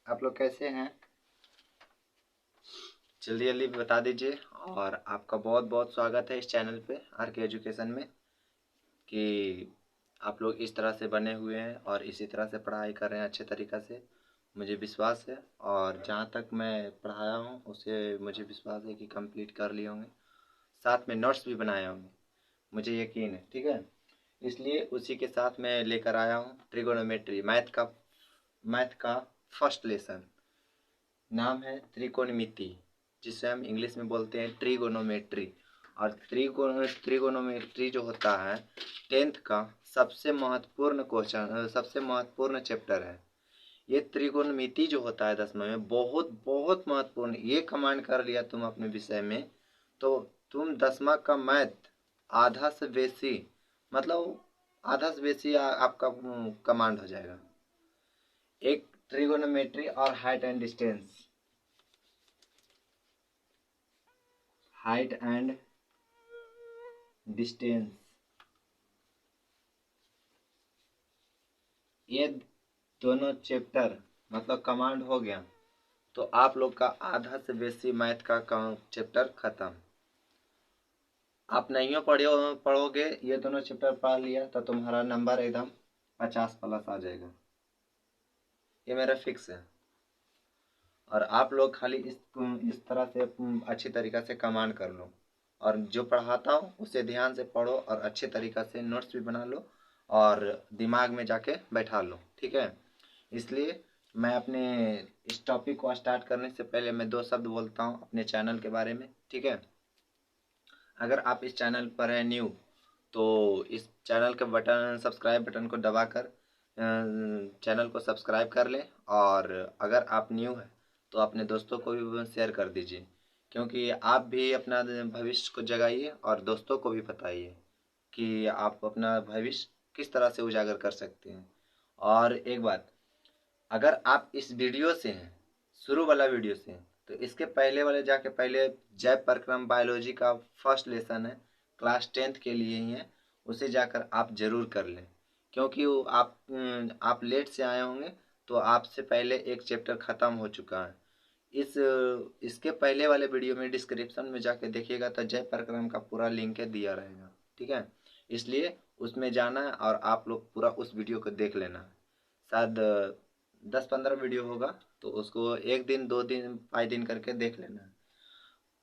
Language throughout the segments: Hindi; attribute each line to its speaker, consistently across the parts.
Speaker 1: आप लोग कैसे हैं? जल्दी जल्दी बता दीजिए। और आपका बहुत बहुत स्वागत है इस चैनल पे आर के एजुकेशन में, कि आप लोग इस तरह से बने हुए हैं और इसी तरह से पढ़ाई कर रहे हैं अच्छे तरीक़ा से। मुझे विश्वास है, और जहाँ तक मैं पढ़ाया हूँ उसे मुझे विश्वास है कि कंप्लीट कर लिए होंगे। साथ में नोट्स भी बनाए होंगे, मुझे यकीन है। ठीक है, इसलिए उसी के साथ मैं लेकर आया हूँ ट्रिगोनोमेट्री, मैथ का फर्स्ट लेसन। नाम है त्रिकोणमिति, जिसे हम इंग्लिश में बोलते हैं ट्रिगोनोमेट्री। और त्रिगोनोमेट्री जो होता है 10th का सबसे महत्वपूर्ण क्वेश्चन, सबसे महत्वपूर्ण चैप्टर है। ये त्रिकोणमिति जो होता है 10वीं में बहुत बहुत महत्वपूर्ण। ये कमांड कर लिया तुम अपने विषय में तो तुम 10वां का मैथ आधा से बेसी, मतलब आधा से बेसी आपका कमांड हो जाएगा। एक ट्रिगोनोमेट्री और height and distance, height and distance, ये दोनों चैप्टर मतलब कमांड हो गया तो आप लोग का आधा से बेसी मैथ का चैप्टर खत्म। आप नहीं पढ़ोगे, ये दोनों चैप्टर पढ़ लिया तो तुम्हारा नंबर एकदम 50+ आ जाएगा। ये मेरा फिक्स है। और आप लोग खाली इस तरह से अच्छी तरीक़ा से कमांड कर लो, और जो पढ़ाता हूँ उसे ध्यान से पढ़ो और अच्छे तरीक़ा से नोट्स भी बना लो और दिमाग में जाके बैठा लो। ठीक है, इसलिए मैं अपने इस टॉपिक को स्टार्ट करने से पहले मैं 2 शब्द बोलता हूँ अपने चैनल के बारे में। ठीक है, अगर आप इस चैनल पर हैं न्यू तो इस चैनल के बटन, सब्सक्राइब बटन को दबाकर चैनल को सब्सक्राइब कर लें। और अगर आप न्यू हैं तो अपने दोस्तों को भी शेयर कर दीजिए, क्योंकि आप भी अपना भविष्य को जगाइए और दोस्तों को भी बताइए कि आप अपना भविष्य किस तरह से उजागर कर सकते हैं। और एक बात, अगर आप इस वीडियो से हैं, शुरू वाला वीडियो से हैं, तो इसके पहले वाले जाके पहले जैव प्रक्रम बायोलॉजी का फर्स्ट लेसन है, क्लास 10th के लिए ही है, उसे जाकर आप जरूर कर लें। क्योंकि वो आप लेट से आए होंगे तो आपसे पहले एक चैप्टर ख़त्म हो चुका है। इसके पहले वाले वीडियो में डिस्क्रिप्शन में जाके देखिएगा तो जय प्रक्रम का पूरा लिंक दिया रहेगा। ठीक है, इसलिए उसमें जाना है और आप लोग पूरा उस वीडियो को देख लेना। शायद 10-15 वीडियो होगा तो उसको 1 दिन 2 दिन 5 दिन करके देख लेना।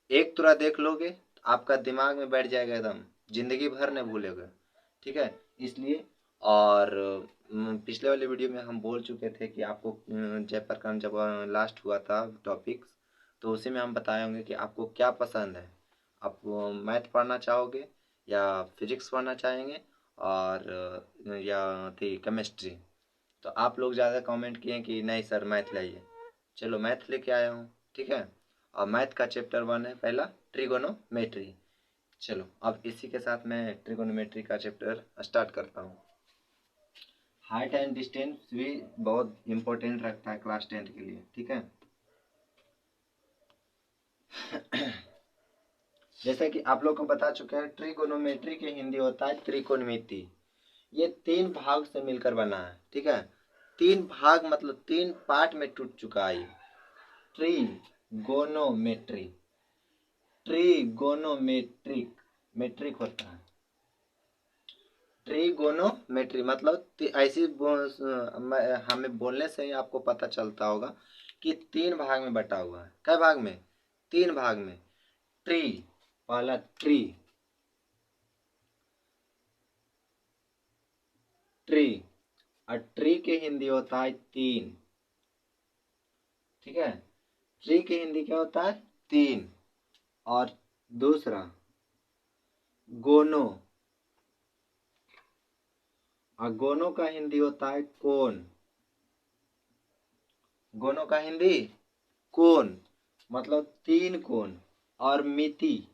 Speaker 1: एक तुरा देख लोगे तो आपका दिमाग में बैठ जाएगा, एकदम जिंदगी भर नहीं भूलेगा। ठीक है, इसलिए। और पिछले वाले वीडियो में हम बोल चुके थे कि आपको जय प्रकाश जब लास्ट हुआ था टॉपिक्स, तो उसी में हम बताए होंगे कि आपको क्या पसंद है। आप मैथ पढ़ना चाहोगे या फिजिक्स पढ़ना चाहेंगे और या थी केमिस्ट्री। तो आप लोग ज़्यादा कमेंट किए कि नहीं सर मैथ लाइए, चलो मैथ लेके आया हूँ। ठीक है, और मैथ का चैप्टर 1 है पहला ट्रिगोनोमेट्री। चलो अब इसी के साथ मैं ट्रिगोनोमेट्री का चैप्टर स्टार्ट करता हूँ। हाइट एंड डिस्टेंस भी बहुत इंपॉर्टेंट रखता है क्लास 10th के लिए। ठीक है, जैसा कि आप लोग को बता चुके हैं, ट्रिगोनोमेट्री के हिंदी होता है त्रिकोणमिति। ये 3 भाग से मिलकर बना है। ठीक है, 3 भाग मतलब 3 पार्ट में टूट चुका है। ट्रिगोनोमेट्री, ट्रिगोनोमेट्रिक मेट्रिक होता है। ट्रिगोनोमेट्री मतलब ऐसी हमें बोलने से ही आपको पता चलता होगा कि 3 भाग में बटा हुआ है। कै भाग में? 3 भाग में। ट्री, पहला ट्री, ट्री, और ट्री के हिंदी होता है 3। ठीक है, ट्री के हिंदी क्या होता है? 3। और दूसरा गोनो, और गोनो का हिंदी होता है कोन। गोनो का हिंदी कोन, मतलब 3 कोन। और मिति,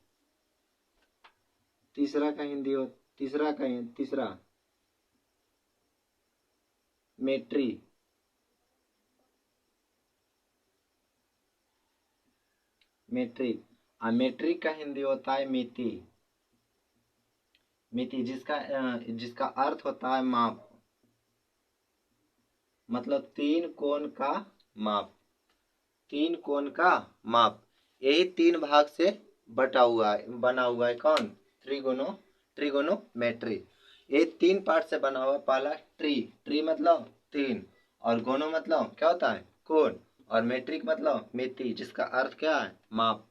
Speaker 1: तीसरा का हिंदी हो, तीसरा मेट्री, मेट्रिक। और मेट्रिक का हिंदी होता है मिति। मिति जिसका अर्थ होता है माप, मतलब 3 कोण का माप। तीन कोण का माप। यही तीन भाग से बटा हुआ है, बना हुआ है कौन? ट्रिगोनोमेट्री। ये तीन पार्ट से बना हुआ। पहला ट्री मतलब तीन, और गोनो मतलब क्या होता है? कोण, और मेट्रिक मतलब मिति, जिसका अर्थ क्या है? माप।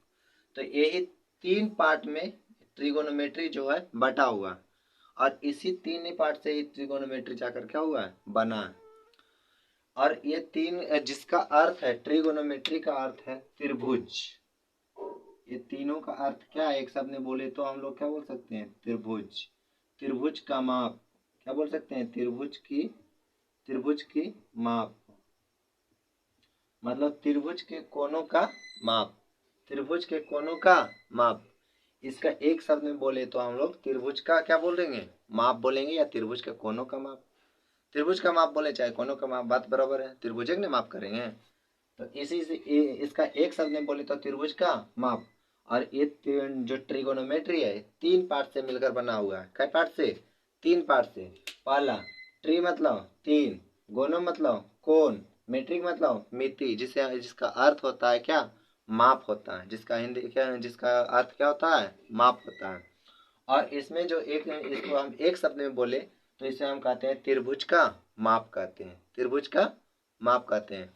Speaker 1: तो यही तीन पार्ट में ट्रिगोनोमेट्री जो है बटा हुआ, और इसी तीन ही पार्ट से ही ट्रिगोनोमेट्री जाकर क्या हुआ है? बना है। और ये तीन, जिसका अर्थ है ट्रिगोनोमेट्री का अर्थ है त्रिभुज। ये तीनों का अर्थ क्या है? एक शब्द में बोले तो हम लोग क्या बोल सकते हैं? त्रिभुज। त्रिभुज का माप क्या बोल सकते हैं? त्रिभुज की माप मतलब त्रिभुज के कोनों का माप। त्रिभुज के कोनों का माप। इसका एक शब्द में बोले तो हम लोग त्रिभुज का क्या बोलेंगे? माप बोलेंगे, या त्रिभुज के कोनों का माप। त्रिभुज का माप बोले चाहे कोनों का माप, बात बराबर है। त्रिभुज ने माप करेंगे। तो इसी से इसका एक शब्द में बोले तो त्रिभुज का माप। और ये जो ट्रिगोनोमेट्री है तीन पार्ट से मिलकर बना हुआ है। कै पार्ट से? तीन पार्ट से। पहला ट्री मतलब तीन, गोनो मतलब कोण, मेट्रिक मतलब मिति, जिसका अर्थ होता है क्या? माप होता है। जिसका हिंदी क्या, जिसका अर्थ क्या होता है? माप होता है। और इसमें जो एक, इसको हम एक शब्द में बोले तो इसे हम कहते हैं त्रिभुज का माप कहते हैं। त्रिभुज का माप कहते हैं।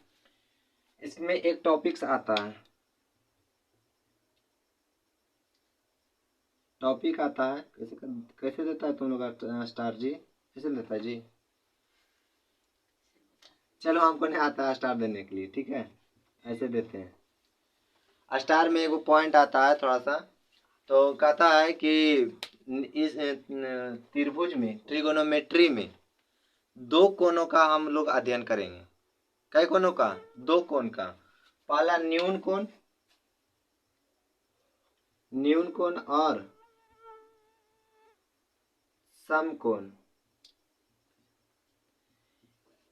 Speaker 1: इसमें एक टॉपिक्स आता है, टॉपिक आता है। कैसे देता है तुम लोग स्टार जी? कैसे देता है जी? चलो, हमको नहीं आता है स्टार देने के लिए, ठीक है, ऐसे देते हैं। स्टार में एगो पॉइंट आता है थोड़ा सा, तो कहता है कि इस त्रिभुज में, ट्रिगोनोमेट्री में दो कोणों का हम लोग अध्ययन करेंगे। कई कोणों का? दो कोण का। पहला न्यून कोण और समकोण।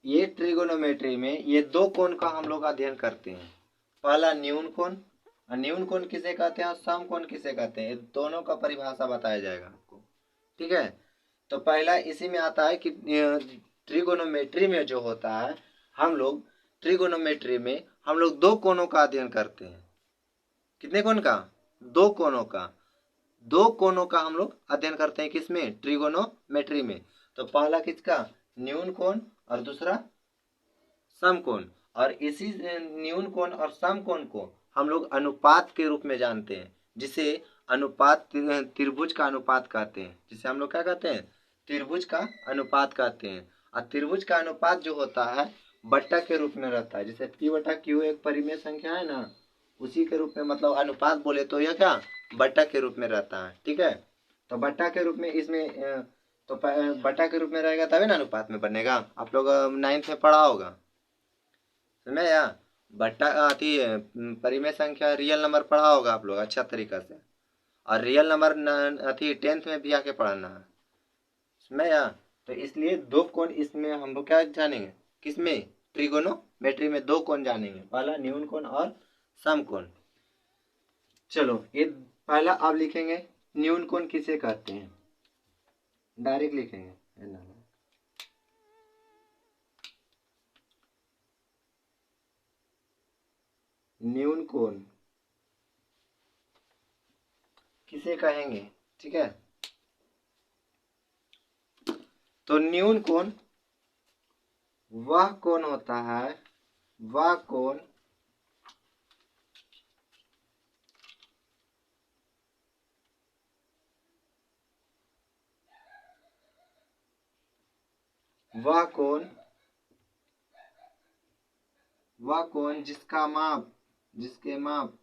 Speaker 1: ये ट्रिगोनोमेट्री में ये दो कोण का हम लोग अध्ययन करते हैं। पहला न्यून कोण, और न्यून कोण किसे कहते हैं और समकोण किसे कहते हैं, दोनों का परिभाषा बताया जाएगा आपको, ठीक है। तो पहला इसी में आता है कि ट्रिगोनोमेट्री में जो होता है, हम लोग ट्रिगोनोमेट्री में हम लोग दो कोणों का अध्ययन करते हैं। कितने कोण का? दो कोणों का। दो कोणों का हम लोग अध्ययन करते हैं। किसमें? ट्रिगोनोमेट्री में। तो पहला किसका? न्यून कोण, और दूसरा समकोण। और इसी न्यून कोण और समकोण को हम लोग अनुपात के रूप में जानते हैं, जिसे अनुपात, त्रिभुज का अनुपात कहते हैं। जिसे हम लोग क्या कहते हैं? त्रिभुज का अनुपात कहते हैं। और त्रिभुज का अनुपात जो होता है बट्टा के रूप में रहता है। जैसे P बटा Q एक परिमेय संख्या है ना, उसी के रूप में, मतलब अनुपात बोले तो यह क्या? बट्टा के रूप में रहता है, ठीक है। तो बट्टा के रूप में इसमें तो बट्टा के रूप में रहेगा तभी ना अनुपात में बनेगा। आप लोग 9th में पढ़ा होगा, समझे या? बट्टा अथी परिमेय संख्या रियल नंबर पढ़ा होगा आप लोग अच्छा तरीका से। और रियल नंबर अथी 10th में भी आके पढ़ना है, समझे या? तो इसलिए दो कोण इसमें हम लोग क्या जानेंगे? किसमें? ट्रिगोनोमेट्री में दो कोण जानेंगे। पहला न्यून कोण और समकोण। चलो, ये पहला आप लिखेंगे न्यून कोण किसे कहते हैं, डायरेक्ट लिखेंगे। न्यून कोण किसे कहेंगे, ठीक है। तो न्यून कोण वह कोण होता है, वह कोण वह कोण जिसके माप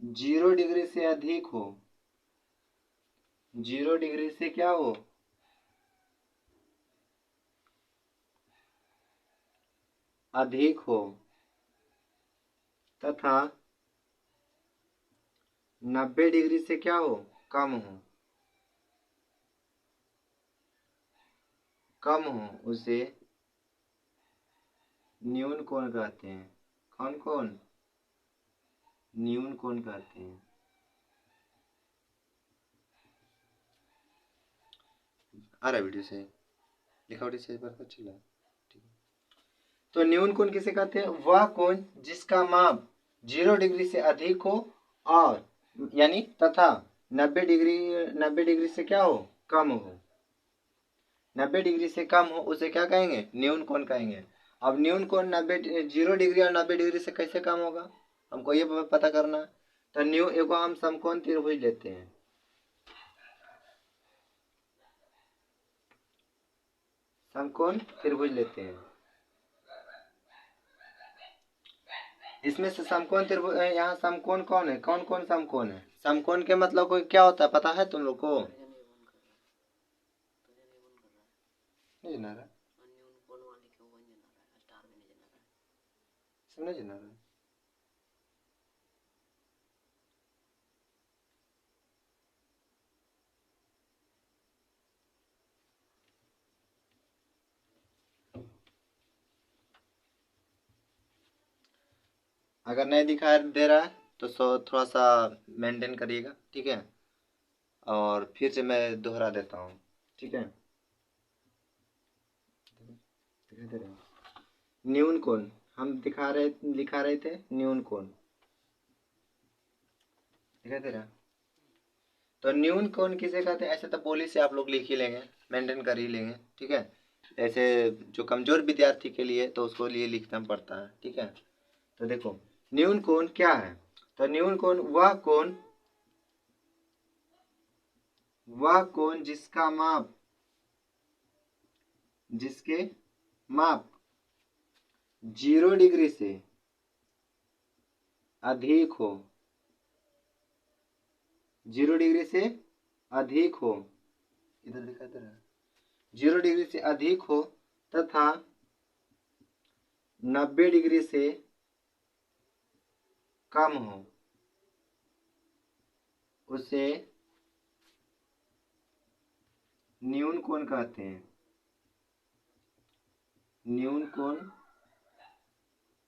Speaker 1: 0 डिग्री से अधिक हो। 0 डिग्री से क्या हो? अधिक हो, तथा 90 डिग्री से क्या हो? कम हो। उसे न्यून कोण कहते हैं। कौन? न्यून कोण कहते हैं। आ रहा वीडियो से लिखावटी से पर अच्छा लगा, ठीक है। तो न्यून कोण किसे कहते हैं? वह कोण जिसका माप 0 डिग्री से अधिक हो और यानी तथा 90 डिग्री से क्या हो? कम हो। 90 डिग्री से कम हो उसे क्या कहेंगे? न्यून कोण कहेंगे। अब न्यून कोण 0 डिग्री और 90 डिग्री से कैसे कम होगा, हमको ये पता करना है। तो एगो हम समकोण त्रिभुज लेते हैं। समकोण त्रिभुज लेते हैं। इसमें से समकोण त्रिभुज, यहाँ समकोण कौन है? कौन कौन समकोण है? समकोण के मतलब को क्या होता है पता है तुम लोग को? नहीं जना रहा, समझ जना रहा। अगर नहीं दिखाई दे रहा है तो थोड़ा सा मेंटेन करिएगा, ठीक है। और फिर से मैं दोहरा देता हूँ, ठीक है। दिखाई दे रहा है? न्यून कोण हम लिखा रहे थे, न्यून कोण दिखाई दे रहा है? तो न्यून कोण किसे कहते हैं? ऐसे तो बोली से आप लोग लिख ही लेंगे, मेंटेन कर ही लेंगे, ठीक है। ऐसे जो कमजोर विद्यार्थी के लिए तो उसको लिए लिखना पड़ता है, ठीक है। तो देखो न्यून कोण क्या है? तो न्यून कोण वह कोण जिसके माप 0 डिग्री से अधिक हो, 0 डिग्री से अधिक हो, इधर दिखाई दे रहा है, 0 डिग्री से अधिक हो तथा 90 डिग्री से कम हो उसे न्यून कोण कहते हैं। न्यून कोण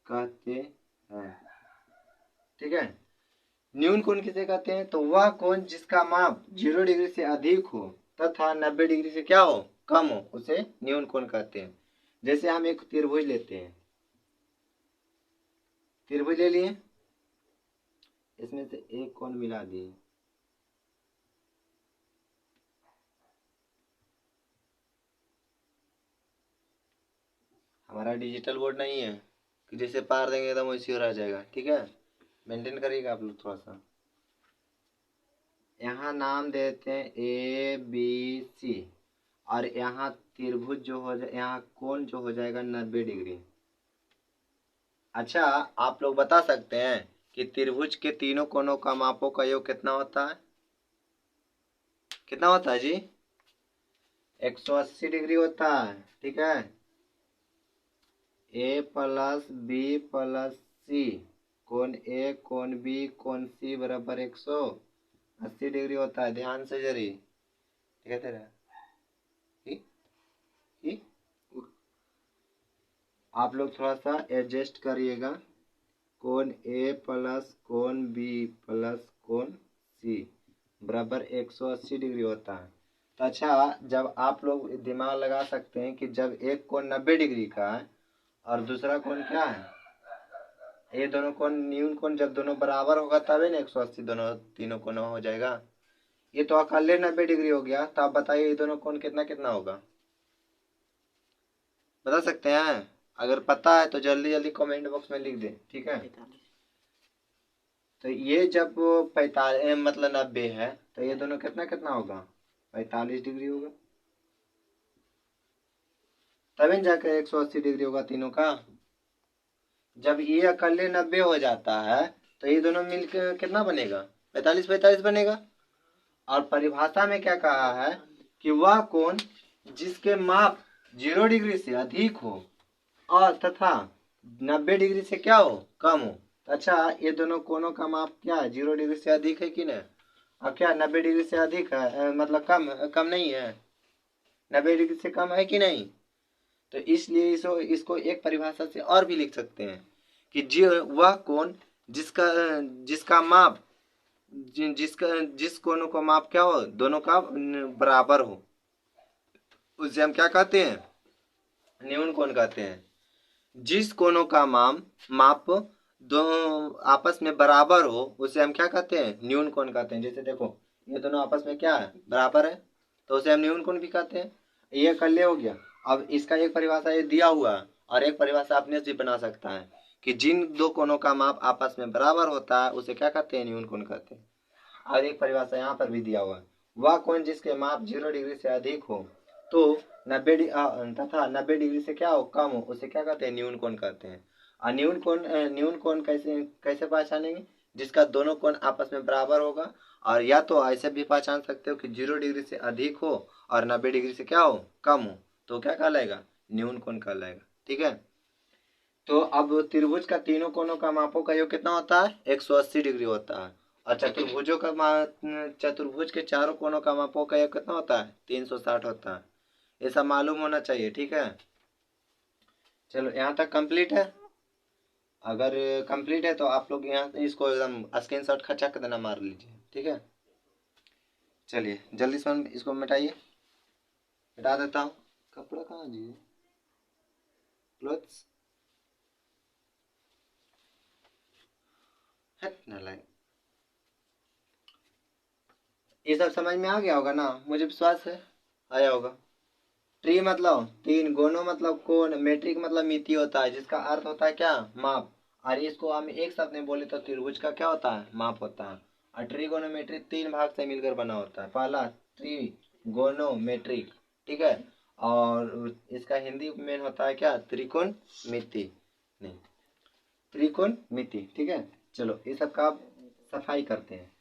Speaker 1: कहते हैं, ठीक है। न्यून कोण किसे कहते हैं? तो वह कोण जिसका माप 0 डिग्री से अधिक हो तथा 90 डिग्री से क्या हो? कम हो, उसे न्यून कोण कहते हैं। जैसे हम एक त्रिभुज लेते हैं, त्रिभुज ले लिए, इसमें से एक कोण मिला दिए, हमारा डिजिटल बोर्ड नहीं है कि जैसे पार देंगे एकदम वैसे हो रह जाएगा, ठीक है। मेंटेन करिएगा आप लोग थोड़ा सा। यहाँ नाम देते हैं ABC और यहाँ त्रिभुज जो हो जाए, यहाँ कोण जो हो जाएगा 90 डिग्री। अच्छा आप लोग बता सकते हैं कि त्रिभुज के तीनों कोणों का मापों का योग कितना होता है? कितना होता है जी? 180 डिग्री होता है, ठीक है। A प्लस बी प्लस सी, कोण A कोण B कोण C बराबर 180 डिग्री होता है। ध्यान से जरी, ठीक है तेरा आप लोग थोड़ा सा एडजस्ट करिएगा। कोण A प्लस कोण B प्लस कोण C बराबर 180 डिग्री होता है। तो अच्छा जब आप लोग दिमाग लगा सकते हैं कि जब एक कोण 90 डिग्री का है और दूसरा कोण क्या है, ये दोनों कोण न्यून कोण जब दोनों बराबर होगा तभी ना 180 दोनों तीनों कोण हो जाएगा। ये तो अकेले 90 डिग्री हो गया, तो आप बताइए ये दोनों कोण कितना कितना होगा? बता सकते हैं? अगर पता है तो जल्दी जल्दी कमेंट बॉक्स में लिख दे, ठीक है। तो ये जब 45 मतलब 90 है तो ये दोनों कितना कितना होगा? 45 डिग्री होगा, तभी जाकर 180 डिग्री होगा तीनों का। जब ये अकेले 90 हो जाता है तो ये दोनों मिलकर कितना बनेगा? 45 45 बनेगा। और परिभाषा में क्या कहा है कि वह कोण जिसके माप 0 डिग्री से अधिक हो और तथा 90 डिग्री से क्या हो? कम हो। अच्छा ये दोनों कोणों का माप क्या है? 0 डिग्री से अधिक है कि नहीं? और क्या 90 डिग्री से अधिक है? मतलब कम नहीं है, 90 डिग्री से कम है कि नहीं? तो इसलिए इसको एक परिभाषा से और भी लिख सकते हैं कि वह कोण जिसका माप जिस कोणों का माप क्या हो? दोनों का बराबर हो, उसे हम क्या कहते हैं? न्यून कोण कहते हैं। जिस कोनों का माप दो आपस में बराबर हो उसे हम क्या कहते हैं, न्यून कोण कहते हैं। जैसे देखो ये दोनों आपस में क्या है, बराबर है, तो उसे हम न्यून कोण भी कहते हैं। ये कर ले हो गया। अब इसका एक परिभाषा ये दिया हुआ है और एक परिभाषा अपने से बना सकता है कि जिन दो कोनों का माप आपस में बराबर होता है उसे क्या कहते हैं, न्यून कोण कहते हैं। और एक परिभाषा यहाँ पर भी दिया हुआ है, वह कोण जिसके माप 0 डिग्री से अधिक हो तो 90 तथा 90 डिग्री से क्या हो, कम हो, उसे क्या कहते हैं, न्यून कोण कहते हैं। और न्यून कोण कैसे कैसे पहचानेंगे, जिसका दोनों कोण आपस में बराबर होगा। और या तो ऐसे भी पहचान सकते हो कि 0 डिग्री से अधिक हो और 90 डिग्री से क्या हो, कम हो, तो क्या कहलाएगा, न्यून कोण कहलाएगा। ठीक है। तो अब त्रिभुज का तीनों कोनों का मापों का योग कितना होता है, 180 डिग्री होता है। और चतुर्भुज के चारों कोनों का मापों का योग कितना होता है, 360 होता है। ये सब मालूम होना चाहिए। ठीक है। चलो यहाँ तक कंप्लीट है। अगर कंप्लीट है तो आप लोग यहाँ इसको एकदम स्क्रीनशॉट खचा के देना, मार लीजिए। ठीक है। चलिए जल्दी से इसको मिटाइए, मिटा देता हूँ। कपड़ा कहाँ जी, क्लोथ्स हट ना। ये सब समझ में आ गया होगा ना, मुझे विश्वास है आया होगा। ट्री मतलब तीन, गोनो मतलब कोण, मेट्रिक मतलब मिति होता है, जिसका अर्थ होता है क्या, माप। और इसको हम एक शब्द में बोले तो त्रिभुज का क्या होता है, माप होता है। और ट्रिगोनोमेट्री तीन भाग से मिलकर बना होता है। पहला ट्रिगोनोमेट्रिक, ठीक है। और इसका हिंदी में होता है क्या, त्रिकोण मिति, नहीं त्रिकोण मिति। ठीक है। चलो ये सब का आप सफाई करते हैं।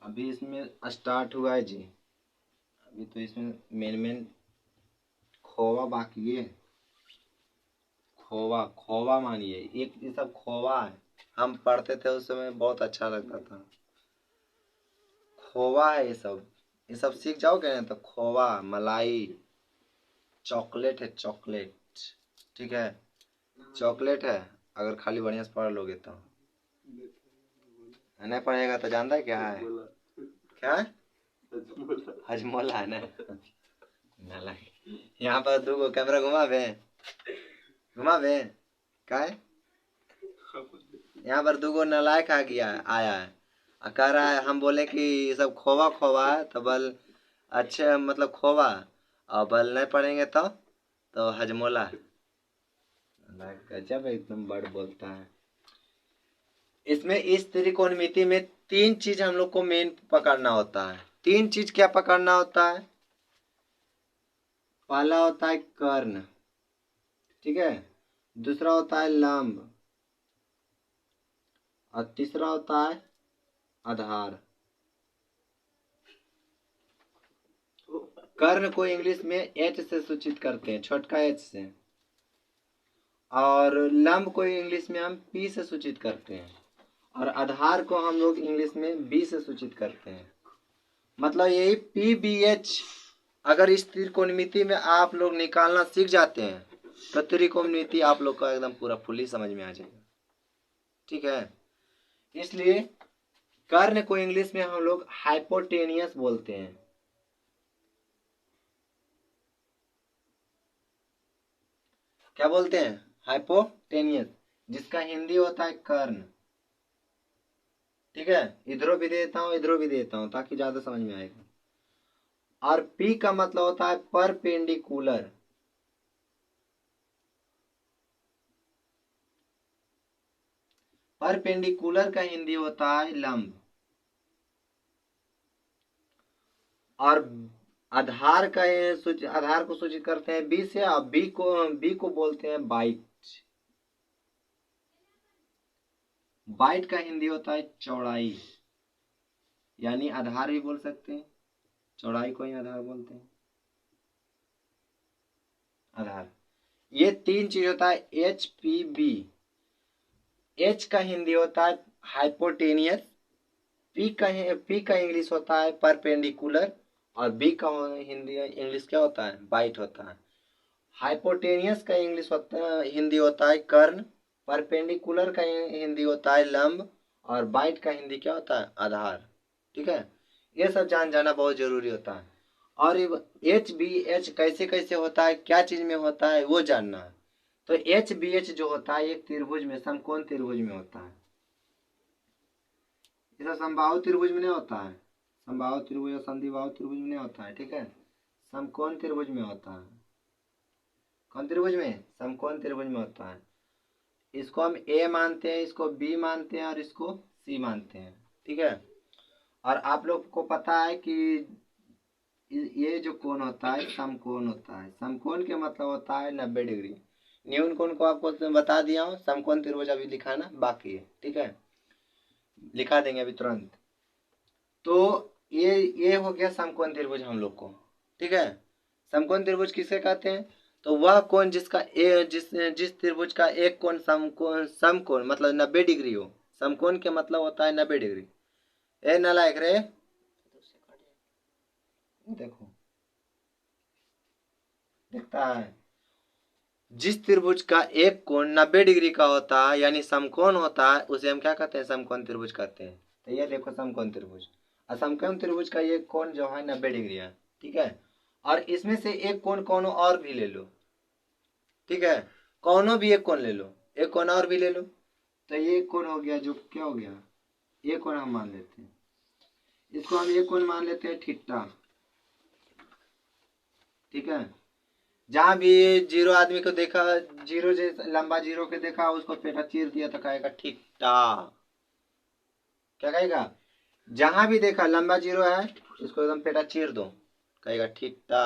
Speaker 1: अभी इसमें स्टार्ट हुआ है जी, अभी तो इसमें मेन खोवा बाकी है। खोवा खोवा मानिए, एक ये सब खोवा है। हम पढ़ते थे उस समय, बहुत अच्छा लगता था। खोवा है ये सब सीख जाओगे ना तो खोवा, मलाई, चॉकलेट है, चॉकलेट। ठीक है, चॉकलेट है। अगर खाली बढ़िया से पढ़ लोगे तो, नहीं पढ़ेगा तो जानता है क्या है, क्या है, हजमोला है ना। यहाँ पर दो कैमरा घुमा बे का है। यहाँ पर दो नालायक आ गया आया है, कह रहा है हम बोले कि सब खोवा खोवा है तो बल अच्छे मतलब खोवा, और बल नहीं पढ़ेंगे तो हजमोला। गजब एकदम बड़ बोलता है। इसमें इस त्रिकोणमिति में तीन चीज हम लोग को मेन पकड़ना होता है। तीन चीज क्या पकड़ना होता है, पहला होता है कर्ण, ठीक है, दूसरा होता है लंब, और तीसरा होता है आधार। कर्ण को इंग्लिश में एच से सूचित करते हैं, छोटका एच से। और लंब को इंग्लिश में हम पी से सूचित करते हैं। और आधार को हम लोग इंग्लिश में बी से सूचित करते हैं। मतलब यही पी बी एच, अगर इस त्रिकोणमिति में आप लोग निकालना सीख जाते हैं तो त्रिकोणमिति आप लोग का एकदम पूरा फुल्ली समझ में आ जाएगा। ठीक है। इसलिए कर्ण को इंग्लिश में हम लोग हाइपोटेनियस बोलते हैं। क्या बोलते हैं, हाइपोटेनियस, जिसका हिंदी होता है कर्ण। ठीक है, इधरों भी देता हूं इधरों भी देता हूं ताकि ज्यादा समझ में आएगा। और पी का मतलब होता है परपेंडिकुलर। परपेंडिकुलर का हिंदी होता है लंब। और आधार का आधार को सूचित करते हैं बी से, और बी को बोलते हैं बाइट। बाइट का हिंदी होता है चौड़ाई, यानी आधार भी बोल सकते हैं, चौड़ाई को ही आधार बोलते हैं, आधार। ये तीन चीज होता है एच पी बी। एच का हिंदी होता है हाइपोटेनियस, पी का इंग्लिश होता है परपेंडिकुलर, और बी का हिंदी इंग्लिश क्या होता है, बाइट होता है। हाइपोटेनियस का इंग्लिश हिंदी होता है कर्ण, परपेंडिकुलर का हिंदी होता है लंब, और बाइट का हिंदी क्या होता है, आधार। ठीक है, ये सब जान जाना बहुत जरूरी होता है। और एच बी एच कैसे कैसे होता है, क्या चीज में होता है वो जानना है। तो एच बी एच जो होता है एक त्रिभुज में, समकोण त्रिभुज में होता है। ऐसा समबाहु त्रिभुज में नहीं होता है, समबाहु त्रिभुज या संधिबाहु त्रिभुज में नहीं होता है, ठीक है। समकोण त्रिभुज में होता है। कौन त्रिभुज में? समकोण त्रिभुज में होता है। इसको हम ए मानते हैं, इसको बी मानते हैं और इसको सी मानते हैं, ठीक है। और आप लोग को पता है कि ये जो कोण होता है समकोण होता है। समकोण के मतलब होता है 90 डिग्री। न्यून कोण को आपको बता दिया हूँ, समकोण त्रिभुज अभी लिखाना बाकी है, ठीक है, लिखा देंगे अभी तुरंत। तो ये हो गया समकोण त्रिभुज हम लोग को, ठीक है। समकोण त्रिभुज किसे कहते हैं? तो वह कोण जिसका जिस त्रिभुज का एक कोण समकोण मतलब 90 डिग्री हो। समकोण के मतलब होता है 90 डिग्री। ए नालायक रे, देखो दिखता है। जिस त्रिभुज का एक कोण 90 डिग्री का होता है यानी समकोण होता है, उसे हम क्या कहते हैं? समकोण त्रिभुज कहते हैं। तो ये देखो समकोण त्रिभुज, और समकोण त्रिभुज का एक कोण जो है 90 डिग्री है, ठीक है। और इसमें से एक कोण कोनो और भी ले लो, ठीक है, कोनो भी एक कोण ले लो, एक कोण और भी ले लो। तो ये कोण हो गया, जो क्या हो गया, ये कोण हम मान लेते हैं, इसको हम एक कोण मान लेते हैं थीटा, ठीक है। जहां भी जीरो आदमी को देखा, जीरो जैसा लंबा जीरो के देखा, उसको पेटा चीर दिया तो कहेगा थीटा। क्या कहेगा? जहां भी देखा लंबा जीरो है, इसको एकदम पेटा चीर दो, कहेगा थीटा।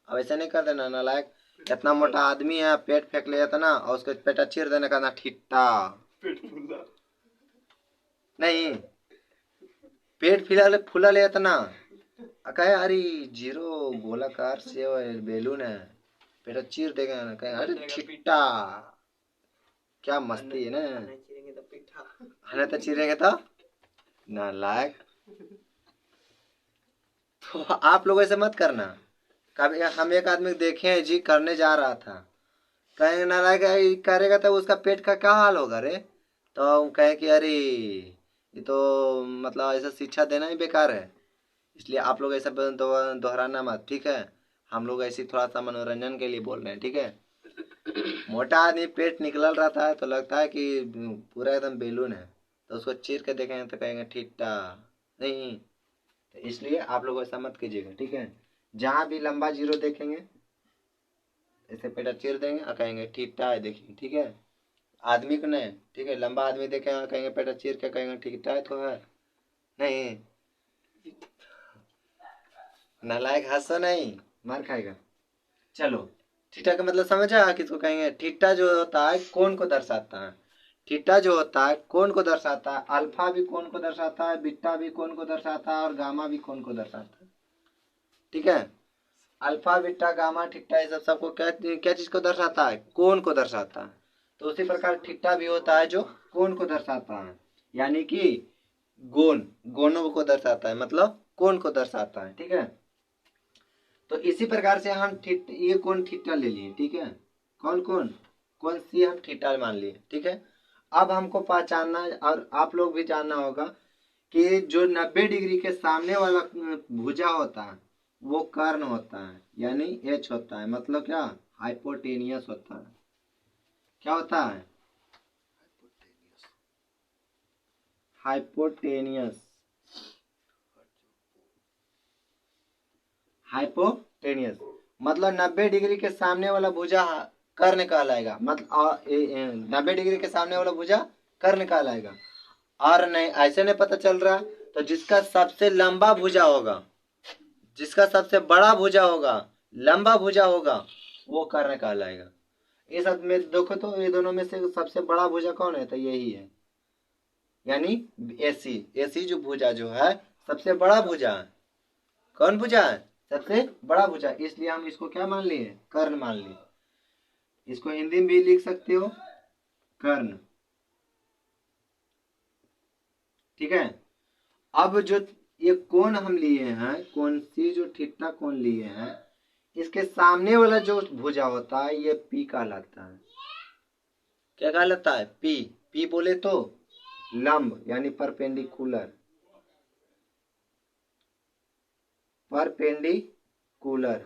Speaker 1: अब ऐसा नहीं कर देना नालायक, इतना मोटा आदमी है, पेट फेंक लिया था ना, और उसको पेटा चीर देने का ना थीटा। नहीं, पेट फूला लिया था ना, कहे अरे जीरो गोलाकार से बेलून है, पेटा चीर देगा ना, कहे अरे थीटा। क्या मस्ती है ना, हने तो चीरेंगे तो नालायक। तो आप लोग ऐसे मत करना। कभी हम एक आदमी देखे हैं जी, करने जा रहा था, कहेंगे नालायक करेगा तो उसका पेट का क्या हाल होगा रे। तो हम कहें कि अरे ये तो मतलब ऐसा शिक्षा देना ही बेकार है, इसलिए आप लोग ऐसा दोहराना मत, ठीक है। हम लोग ऐसे थोड़ा सा मनोरंजन के लिए बोल रहे हैं, ठीक है। मोटा आदमी पेट निकल रहा था तो लगता है कि पूरा एकदम बेलून है, तो उसको चीर के देखेंगे तो कहेंगे ठीटा नहीं। तो इसलिए आप लोग ऐसा मत कीजिएगा, ठीक है। जहां भी लंबा जीरो देखेंगे ऐसे पेटा चीर देंगे और कहेंगे ठीटा है, देखिए, ठीक है। आदमी को नहीं, ठीक है, लंबा आदमी देखेंगे कहेंगे पेटा चीर के कहेंगे ठीटा है तो है नहीं। नालायक हंसो नहीं, मार खाएगा। चलो, थीटा का मतलब समझा किसको कहेंगे? थीटा जो होता है कोण को दर्शाता है। थीटा जो होता है कोण को दर्शाता है। अल्फा भी कोण को दर्शाता है, बीटा भी कोण को दर्शाता है और गामा भी कोण को दर्शाता है, ठीक है। अल्फा बीटा गामा थीटा ये सबको क्या क्या चीज को दर्शाता है? कोण को दर्शाता है। तो उसी प्रकार थीटा भी होता है जो कोण को दर्शाता है, यानी कि गोनों को दर्शाता है, मतलब कोण को दर्शाता है, ठीक है। तो इसी प्रकार से हम ये कोण थीटा ले लिए, ठीक है। कौन कोण? कोण सी हम थीटा मान लिए, ठीक है। अब हमको पहचानना और आप लोग भी जानना होगा कि जो 90 डिग्री के सामने वाला भुजा होता है वो कर्ण होता है, यानी एच होता है, मतलब क्या? हाइपोटेनियस होता है। क्या होता है? हाइपोटेनियस। हाइपोटेनियस मतलब 90 डिग्री के सामने वाला भुजा कर्ण कहलाएगा, मतलब 90 डिग्री के सामने वाला भुजा कर्ण कहलाएगा। और नहीं ऐसे नहीं पता चल रहा, तो जिसका सबसे लंबा भुजा होगा, जिसका सबसे बड़ा भुजा होगा, लंबा भुजा होगा, वो कर्ण कहलाएगा। ये सब में देखो तो ये दोनों में से सबसे बड़ा भुजा कौन है? तो यही है, यानी एसी। एसी जो भुजा जो है सबसे बड़ा भुजा है। कौन भुजा है? सबसे बड़ा भुजा, इसलिए हम इसको क्या मान लिए? कर्ण मान लिए। इसको हिंदी में भी लिख सकते हो कर्ण, ठीक है। अब जो ये कोण हम लिए हैं, कोण सी जो थीटा कोण लिए हैं, इसके सामने वाला जो भुजा होता है ये पी कहलाता है। क्या कहलाता है? पी। पी बोले तो लंब यानी परपेंडिकुलर, परपेंडिकुलर, कूलर,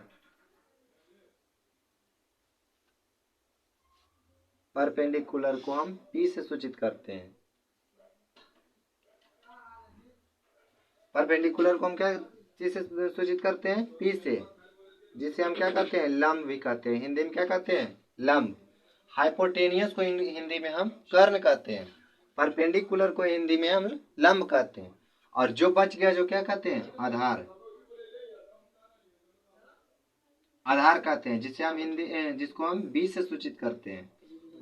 Speaker 1: परपेंडिकुलर को हम P से सूचित करते हैं। परपेंडिकुलर को हम क्या चीज से सूचित करते हैं? P से, जिसे हम क्या कहते हैं? लंब भी कहते हैं। हिंदी में क्या कहते हैं? लंब। हाइपोटेनियस को हिंदी में हम कर्ण कहते हैं। परपेंडिकुलर को हिंदी में हम लंब कहते हैं। और जो बच गया जो क्या कहते हैं? आधार। आधार कहते हैं, जिसे हम जिसको हम बी से सूचित करते हैं,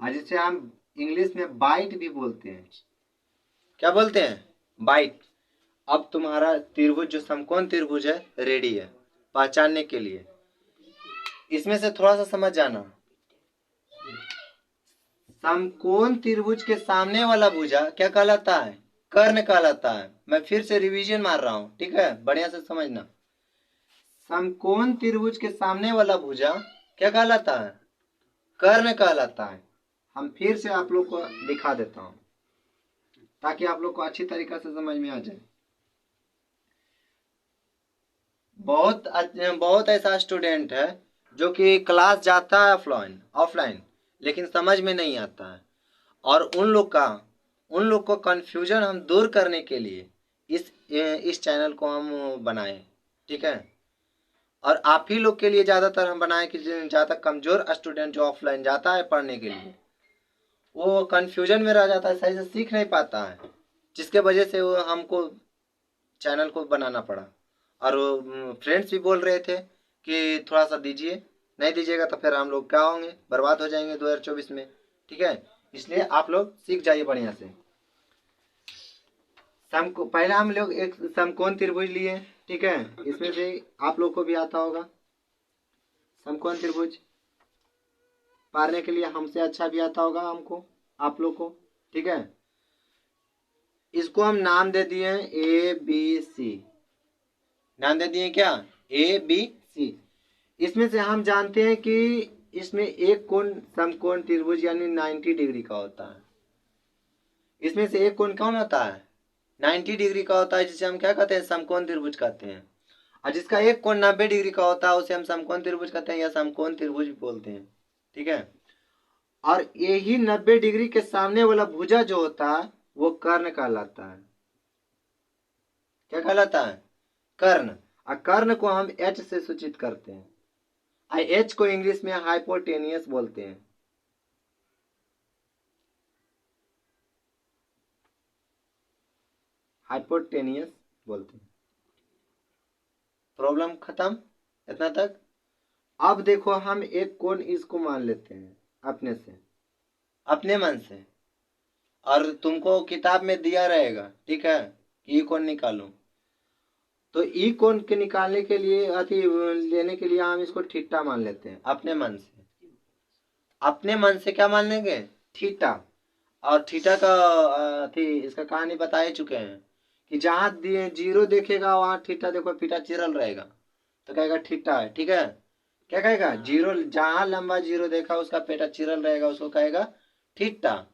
Speaker 1: और जिसे हम इंग्लिश में बाइट भी बोलते हैं। क्या बोलते हैं? बाइट। अब तुम्हारा त्रिभुज जो समकोण त्रिभुज है रेडी है पहचानने के लिए। इसमें से थोड़ा सा समझ जाना। समकोण त्रिभुज के सामने वाला भुजा क्या कहलाता है? कर्ण कहलाता है। मैं फिर से रिवीजन मार रहा हूं, ठीक है? बढ़िया से समझना। समकोण त्रिभुज के सामने वाला भुजा क्या कहलाता है? कर्ण कहलाता है। हम फिर से आप लोग को दिखा देता हूं ताकि आप लोग को अच्छी तरीके से समझ में आ जाए। बहुत ऐसा स्टूडेंट है जो कि क्लास जाता है ऑफलाइन लेकिन समझ में नहीं आता है। और उन लोग को कंफ्यूजन हम दूर करने के लिए इस चैनल को हम बनाए, ठीक है? और आप ही लोग के लिए ज़्यादातर हम बनाए कि ज़्यादा कमज़ोर स्टूडेंट जो ऑफलाइन जाता है पढ़ने के लिए, वो कंफ्यूजन में रह जाता है, सही से सीख नहीं पाता है, जिसके वजह से वो हमको चैनल को बनाना पड़ा। और फ्रेंड्स भी बोल रहे थे कि थोड़ा सा दीजिए, नहीं दीजिएगा तो फिर हम लोग क्या होंगे? बर्बाद हो जाएंगे 2024 में, ठीक है? इसलिए आप लोग सीख जाइए बढ़िया से। पहले हम लोग एक समकोण त्रिभुज लिए, ठीक है? इसमें से आप लोग को भी आता होगा समकोण त्रिभुज। पारने के लिए हमसे अच्छा भी आता होगा हमको, आप लोग को, ठीक है? इसको हम नाम दे दिए ए बी सी। नाम दे दिए क्या? A B C. इसमें से हम जानते हैं कि इसमें एक कोण समकोण त्रिभुज यानी 90 डिग्री का होता है। इसमें से एक कोण कौन होता है? 90 डिग्री का होता है, जिसे हम क्या कहते हैं? समकोण त्रिभुज कहते हैं। और जिसका एक कोण 90 डिग्री का होता है उसे हम समकोण त्रिभुज कहते हैं या समकोण त्रिभुज भी बोलते हैं, ठीक है? और यही 90 डिग्री के सामने वाला भुजा जो होता है वो कर्ण कहलाता है। क्या कहलाता है? कर्ण। और कर्ण को हम एच से सूचित करते हैं। एच को इंग्लिश में हाइपोटेनियस बोलते हैं। हाइपोटेनियस बोलते हैं। प्रॉब्लम खत्म इतना तक। अब देखो हम एक कोण इसको मान लेते हैं अपने से, अपने मन से, और तुमको किताब में दिया रहेगा, ठीक है, कि ई कोण निकालो। तो ई कोण के निकालने के लिए लेने के लिए हम इसको थीटा मान लेते हैं अपने मन से। अपने मन से क्या मान लेंगे? थीटा। और थीटा का इसका कहानी बता ही चुके हैं कि जहां जीरो देखेगा वहां थीटा, देखो थीटा चिरल रहेगा तो कहेगा थीटा है, ठीक है? क्या कहेगा? जीरो, जहां लंबा जीरो देखा उसका पेटा चिरल रहेगा उसको कहेगा थीटा।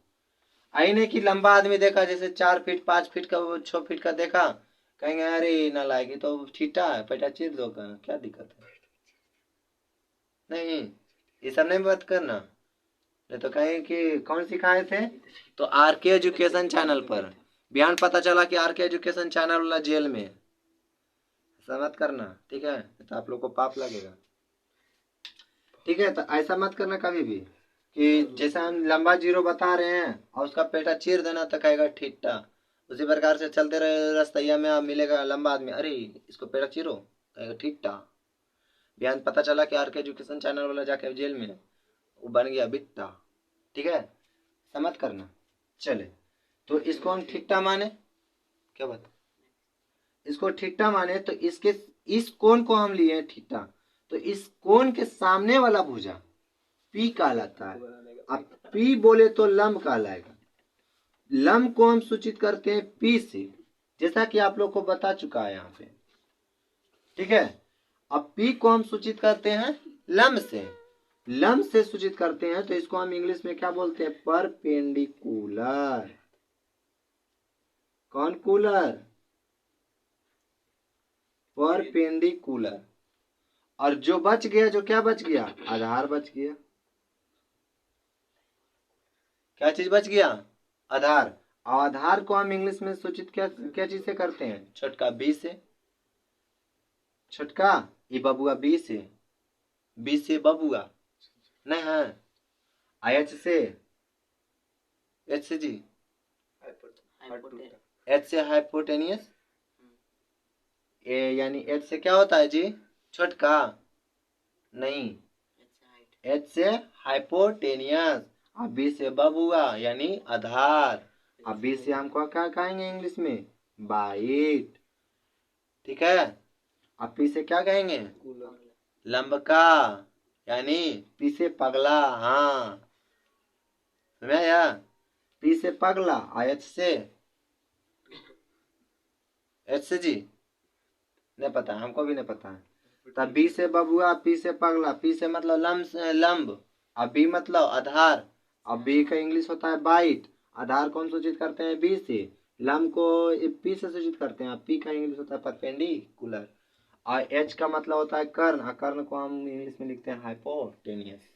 Speaker 1: आई नहीं कि लंबा आदमी देखा जैसे 4 फीट 5 फीट का 6 फीट का देखा, कहेंगे अरे ना लाएगी तो थीटा है, पेटा चिर दो, क्या दिक्कत है? नहीं, ये सब नहीं बात करना, नहीं तो कहें कि कौन सिखाए थे? तो आर के एजुकेशन चैनल पर। बयान पता चला कि आर के एजुकेशन चैनल वाला जेल में। ऐसा मत करना, ठीक है? तो आप लोग को पाप लगेगा, ठीक है? तो ऐसा मत करना कभी भी कि जैसे हम लंबा जीरो बता रहे हैं और उसका पेटा चीर देना तो कहेगा ठीटा। उसी प्रकार से चलते रहे रस्तैया में, मिलेगा लंबा आदमी, अरे इसको पेटा चीरो, कहेगा ठीटा। बयान पता चला कि आर के एजुकेशन चैनल वाला जाके जेल में वो बन गया बिट्टा, ठीक है? समझ करना। चले, तो इसको हम ठीटा माने, क्या बात? इसको ठीटा माने तो इस कोण को हम लिए ठीटा, तो इस कोण के सामने वाला भुजा पी कहलाता है। अब पी बोले तो लंब कहलाएगा। लंब को हम सूचित करते हैं पी से, जैसा कि आप लोग को बता चुका है यहाँ पे, ठीक है? अब पी को हम सूचित करते हैं लंब से। लंब से सूचित करते हैं तो इसको हम इंग्लिश में क्या बोलते हैं? परपेंडिकुलर। कौन कूलर? परपेंडिकुलर। और जो बच गया, जो क्या बच गया, आधार बच गया। क्या चीज बच गया, आधार। और आधार को हम इंग्लिश में सूचित क्या क्या चीज से करते हैं, छोटका बी से। छोटका ये बबुआ बी से, बी से बबुआ नहीं है, एच से, एच से जी, एच से हाइपोटेनियस, ए यानी एच से क्या होता है जी, छोटका नहीं, एच से हाइपोटेनियस, और बी से बबुआ यानी आधार। अब बी से हमको क्या कहेंगे इंग्लिश में, बाइट, ठीक है। अब पी से क्या कहेंगे, लंबका यानी पी से पगला, हाँ समझ आया, पी से पगला, और एच से, एच से जी नहीं पता, हमको भी नहीं पता है। तब बी से बबुआ, पी से पगला, पी से मतलब लंब, और बी मतलब आधार। अब बी का इंग्लिश होता है बाइट, आधार कौन सूचित करते हैं, बी से, लंब को पी से सूचित करते हैं, पी का इंग्लिश होता है परपेंडिकुलर, और एच का मतलब होता है कर्ण, और कर्ण को हम इंग्लिश में लिखते हैं हाइपोटेनियस।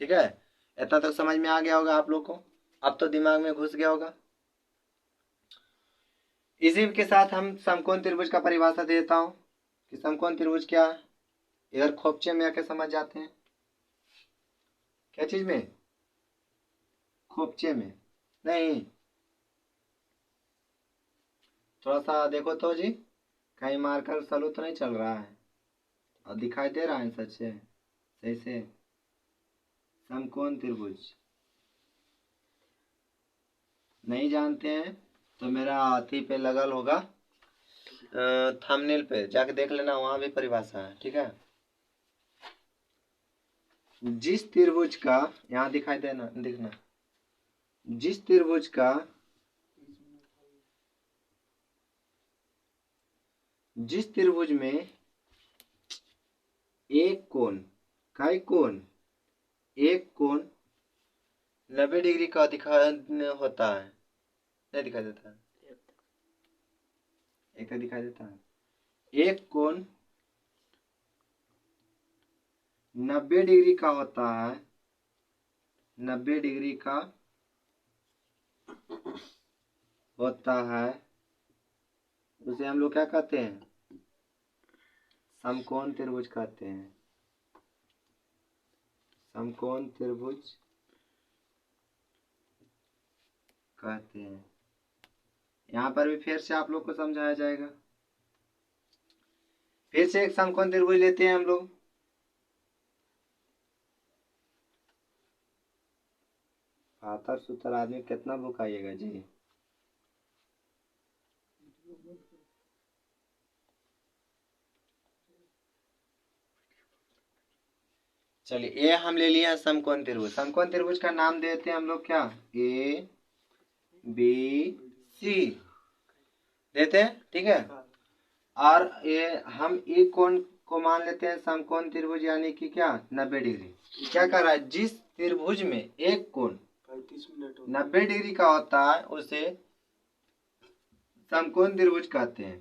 Speaker 1: ठीक है, इतना तक समझ में आ गया होगा आप लोग को, अब तो दिमाग में घुस गया होगा। इसी के साथ हम समकोण त्रिभुज का परिभाषा देता हूं कि समकोण त्रिभुज क्या है। इधर खोपचे में आके समझ जाते हैं, क्या चीज में, खोपचे में नहीं, थोड़ा सा देखो तो जी, कहीं मारकर सलू तो नहीं चल रहा है, और दिखाई दे रहा है सच से, सही से। समकोण त्रिभुज नहीं जानते हैं तो मेरा अथी पे लगल होगा, थंबनेल पे जाके देख लेना, वहां भी परिभाषा है, ठीक है। जिस त्रिभुज का, यहाँ दिखाई देना, दिखना, जिस त्रिभुज का, जिस त्रिभुज में एक कोण, कई कोण, एक कोण 90 डिग्री का दिखाई होता है, नहीं दिखाई देता है, एक का दिखाई देता है, एक कोण 90 डिग्री का होता है, 90 डिग्री का होता है, उसे हम लोग क्या कहते हैं, समकोण त्रिभुज कहते हैं, समकोण त्रिभुज कहते हैं। यहाँ पर भी फिर से आप लोग को समझाया जाएगा। फिर से एक समकोण त्रिभुज लेते हैं हम लोग, पातर सूत्र आदमी कितना भुकाइएगा जी। चलिए ए हम ले लिया समकोण त्रिभुज, समकोण त्रिभुज का नाम देते हैं हम लोग क्या, ए बी सी देते हैं, ठीक है। और ये हम एक कोण को मान लेते हैं समकोण त्रिभुज, यानी कि क्या, 90 डिग्री। क्या कर रहा है, जिस त्रिभुज में एक कोण 90 डिग्री का होता है उसे समकोण त्रिभुज कहते हैं।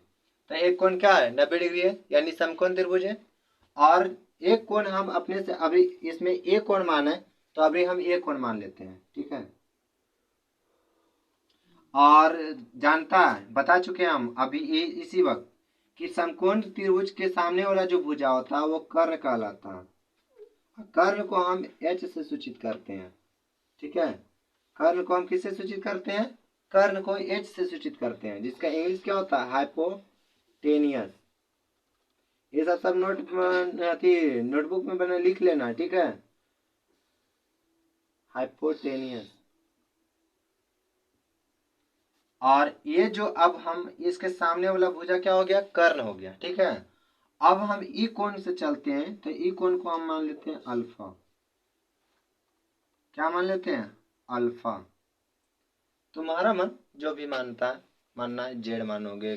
Speaker 1: तो एक कोण क्या है, 90 डिग्री है, यानी समकोण त्रिभुज है। और एक कोण हम अपने से, अभी इसमें एक कोण माना है तो अभी हम एक कोण मान लेते हैं, ठीक है। और जानता है, बता चुके हैं हम अभी इसी वक्त कि समकोण त्रिभुज के सामने वाला जो भुजा होता है वो कर्ण कहलाता है। कर्ण को हम एच से सूचित करते हैं, ठीक है। कर्ण को हम किससे सूचित करते हैं, कर्ण को एच से सूचित करते हैं, जिसका इंग्लिश क्या होता है, हाइपोटेनियस। ये सब नोटबुक में बना लिख लेना, ठीक है, हाइपोटेनियस। और ये जो अब हम इसके सामने वाला भुजा क्या हो गया, कर्ण हो गया, ठीक है। अब हम ई कोण से चलते हैं, तो ई कोण को हम मान लेते हैं अल्फा। क्या मान लेते हैं, अल्फा। तुम्हारा मन जो भी मानता है, मानना है, जेड मानोगे,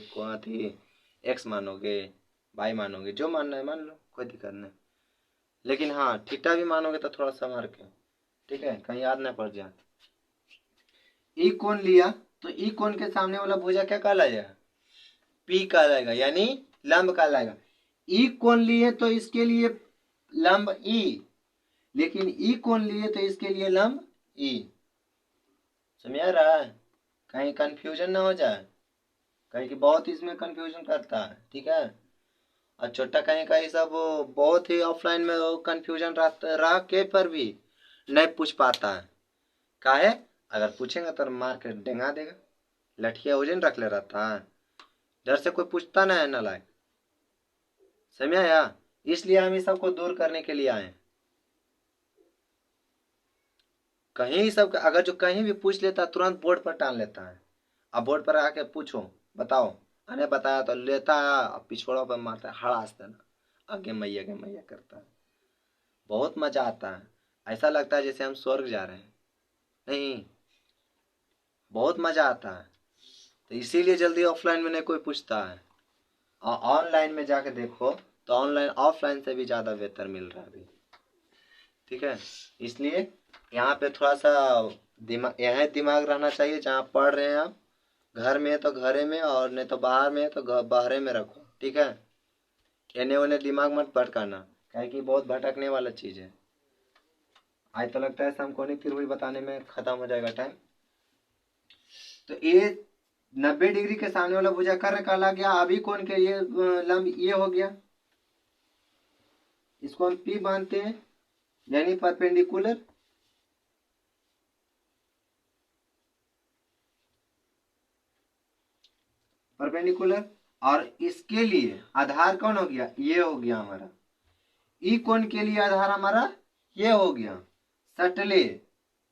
Speaker 1: एक्स मानोगे, वाई मानोगे, जो मानना है मान लो, कोई दिक्कत नहीं। लेकिन हाँ, थीटा भी मानोगे तो थोड़ा सा मार के, ठीक है, कहीं याद ना पड़ जाए। ई कोण लिया तो ई कोण के सामने वाला भुजा क्या कहलाएगा, पी कहलाएगा, यानी लंब कहलाएगा। ई कोण लिए तो इसके लिए लंब ई, लेकिन ई कोण लिए तो इसके लिए लंब ई। समझ आ रहा है? कहीं कंफ्यूजन ना हो जाए, कहीं कि बहुत इसमें कंफ्यूजन करता है, ठीक है। और छोटा कहीं का सब बहुत ही ऑफलाइन में कंफ्यूजन रह के पर भी नहीं पूछ पाता है। काहे? अगर पूछेंगे तो मार के डेंगा देगा, लठिया वजन रख ले रहता है, डर से कोई पूछता ना है नालायक। समझ आया? इसलिए हम इस सबको दूर करने के लिए आए। कहीं सब अगर जो कहीं भी पूछ लेता तुरंत बोर्ड पर टान लेता है। अब बोर्ड पर आके पूछो, बताओ, अरे बताया तो लेता है, पिछोड़ा पर मारता है, हड़ास देना, आगे मैया करता है। बहुत मजा आता है, ऐसा लगता है जैसे हम स्वर्ग जा रहे हैं। नहीं, बहुत मजा आता है। तो इसीलिए जल्दी ऑफलाइन में नहीं कोई पूछता है। और ऑनलाइन में जाके देखो तो ऑनलाइन ऑफलाइन से भी ज़्यादा बेहतर मिल रहा है अभी, ठीक है। इसलिए यहाँ पे थोड़ा सा दिमाग, यहाँ दिमाग रहना चाहिए। जहाँ पढ़ रहे हैं आप, घर में है तो घरे में, और नहीं तो बाहर में है तो बाहरे में रखो, ठीक है। एने ओने दिमाग मत भटकाना, क्या कि बहुत भटकने वाला चीज़ है। आज तो लगता है समकोणिक त्रिभुज बताने में खत्म हो जाएगा टाइम। तो ये 90 डिग्री के सामने वाला भुजा कर्र कहला गया। अभी कोण के ये लंब ये हो गया, इसको हम P मानते हैं, यानी परपेंडिकुलर। परपेंडिकुलर, और इसके लिए आधार कौन हो गया? ये हो गया हमारा। ई कोण के लिए आधार हमारा ये हो गया, सटले,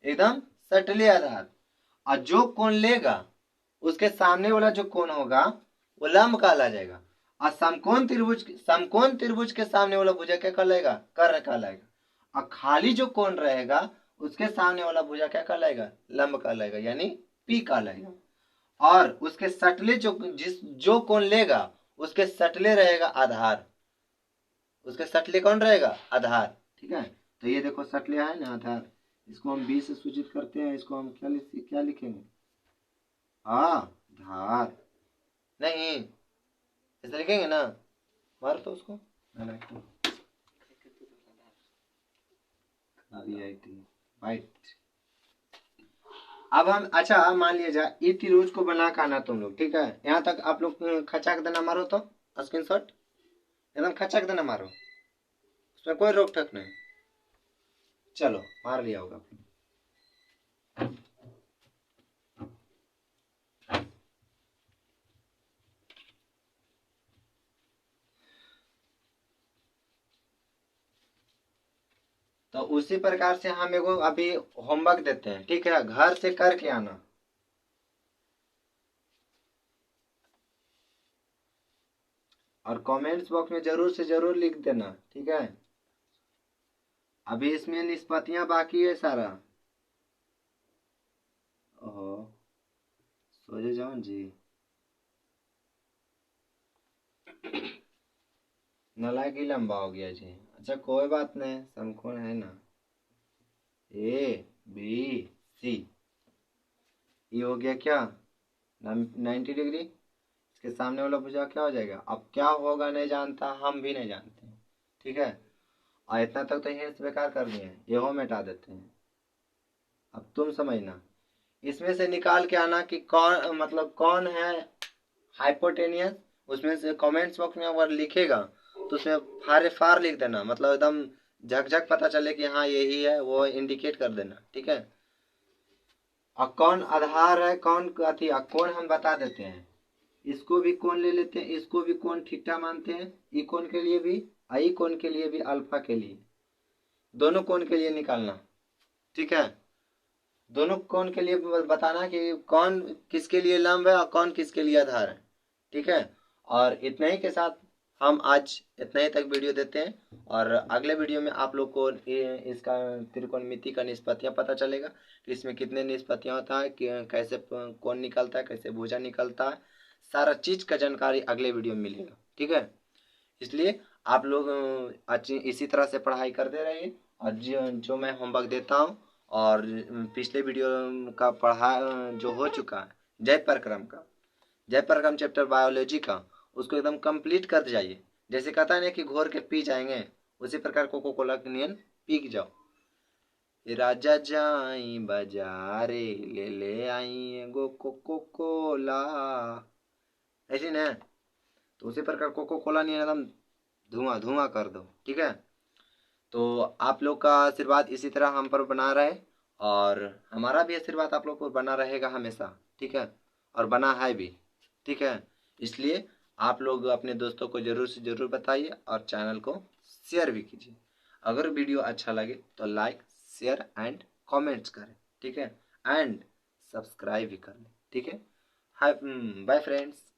Speaker 1: एकदम सटले आधार। और जो कोण लेगा उसके सामने वाला जो कोण होगा वो लंब कहला जाएगा। और समकोण त्रिभुज के सामने वाला भुजा क्या कहलाएगा? कर्ण कहलाएगा। और खाली जो कोण रहेगा उसके सामने वाला भुजा क्या कहलाएगा? लंब कहलाएगा, यानी पी कहलाएगा। और उसके सटले जो कोण लेगा उसके सटले रहेगा आधार, उसके सटले कौन रहेगा? आधार, ठीक है। तो ये देखो सटले है ना आधार, इसको हम बी से सूचित करते हैं। इसको हम क्या लिखेंगे? आधार। नहीं, ऐसे लिखेंगे ना, मार तो उसको। वाइट। अब हम, अच्छा मान लिया जाए ई त्रिभुज को बना के आना तुम लोग, ठीक है। यहाँ तक आप लोग खचाक देना, मारो तो स्क्रीनशॉट, एकदम खचाक देना, मारो, उसमें कोई रोक टोक नहीं। चलो मार लिया होगा। तो उसी प्रकार से हम एगो अभी होमवर्क देते हैं, ठीक है, घर से करके आना। और कमेंट्स बॉक्स में जरूर से जरूर लिख देना, ठीक है। अभी इसमें निष्पत्तियां बाकी है सारा। ओहो, सोचे जाओ जी, नालायक ही लंबा हो गया जी। अच्छा कोई बात नहीं, समकोण है ना, ए बी सी, ये हो गया क्या? 90 डिग्री। इसके सामने वाला भुजा क्या हो जाएगा? अब क्या होगा नहीं जानता, हम भी नहीं जानते, ठीक है। और इतना तक तो हिंट्स बेकार कर दिए हैं, ये हो मिटा देते हैं। अब तुम समझना, इसमें से निकाल के आना कि कौन, मतलब कौन है हाइपोटेनियस। उसमें से कमेंट्स बॉक्स में अगर लिखेगा तो उसमें फारे फार लिख देना, मतलब एकदम झकझक पता चले कि हाँ यही है, वो इंडिकेट कर देना, ठीक है। और कौन आधार है, कौन अथी, कौन हम बता देते हैं। इसको भी कौन ले लेते हैं, इसको भी कौन थीटा मानते हैं, ई कौन के लिए भी, आई कौन के लिए भी, अल्फा के लिए, दोनों कौन के लिए निकालना, ठीक है। दोनों कौन के लिए बताना कि कौन किसके लिए लंब है और कौन किसके लिए आधार है, ठीक है। और इतने ही के साथ हम आज इतने ही तक वीडियो देते हैं। और अगले वीडियो में आप लोग को इसका त्रिकोणमिति का निष्पत्तियां पता चलेगा कि इसमें कितने निष्पत्तियां होता है, कैसे कौन निकलता है, कैसे भुजा निकलता है, सारा चीज का जानकारी अगले वीडियो में मिलेगा, ठीक है। इसलिए आप लोग अच्छी इसी तरह से पढ़ाई करते रहिए। और जो मैं होमवर्क देता हूँ, और पिछले वीडियो का पढ़ा जो हो चुका है जय पराक्रम का, जय पराक्रम चैप्टर बायोलॉजी का, उसको एकदम कंप्लीट कर जाइए। जैसे कहता है ना कि घोर के पी जाएंगे, उसी प्रकार कोको कोला के नियन पी जाओ। राजा जाई बाजारे ले ले आई एगो कोको कोला, ऐसी ना। तो उसी प्रकार कोको कोला नहीं एकदम धुआं धुआं कर दो, ठीक है। तो आप लोग का आशीर्वाद इसी तरह हम पर बना रहे, और हमारा भी आशीर्वाद आप लोग पर बना रहेगा हमेशा, ठीक है, और बना है भी, ठीक है। इसलिए आप लोग अपने दोस्तों को ज़रूर से ज़रूर बताइए और चैनल को शेयर भी कीजिए। अगर वीडियो अच्छा लगे तो लाइक शेयर एंड कमेंट्स करें, ठीक है, एंड सब्सक्राइब भी कर लें, ठीक है। हाय, बाय फ्रेंड्स।